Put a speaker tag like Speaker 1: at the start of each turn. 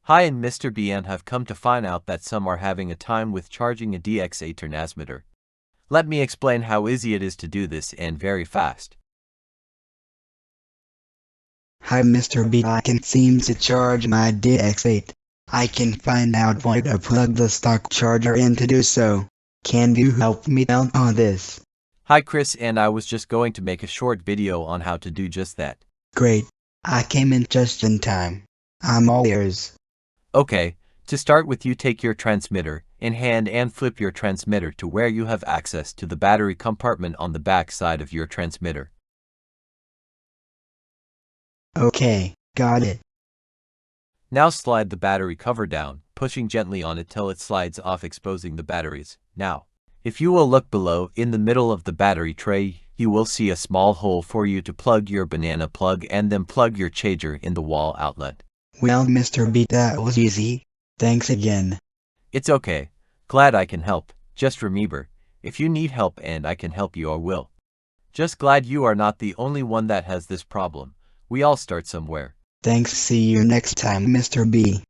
Speaker 1: Hi, and Mr. B, and have come to find out that some are having a time with charging a DX8 transmitter. Let me explain how easy it is to do this and very fast.
Speaker 2: Hi Mr. B, I can seem to charge my DX8. I can find out where to plug the stock charger in to do so. Can you help me out on this?
Speaker 1: Hi Chris, and I was just going to make a short video on how to do just that.
Speaker 2: Great. I came in just in time. I'm all ears.
Speaker 1: Okay, to start with, you take your transmitter in hand and flip your transmitter to where you have access to the battery compartment on the back side of your transmitter.
Speaker 2: Okay, got it.
Speaker 1: Now slide the battery cover down, pushing gently on it till it slides off, exposing the batteries. Now, if you will look below, in the middle of the battery tray, you will see a small hole for you to plug your banana plug and then plug your charger in the wall outlet.
Speaker 2: Well Mr. B, that was easy. Thanks again.
Speaker 1: It's okay. Glad I can help. Just remember, if you need help and I can help you, I will. Just glad you are not the only one that has this problem. We all start somewhere.
Speaker 2: Thanks, see you next time Mr. B.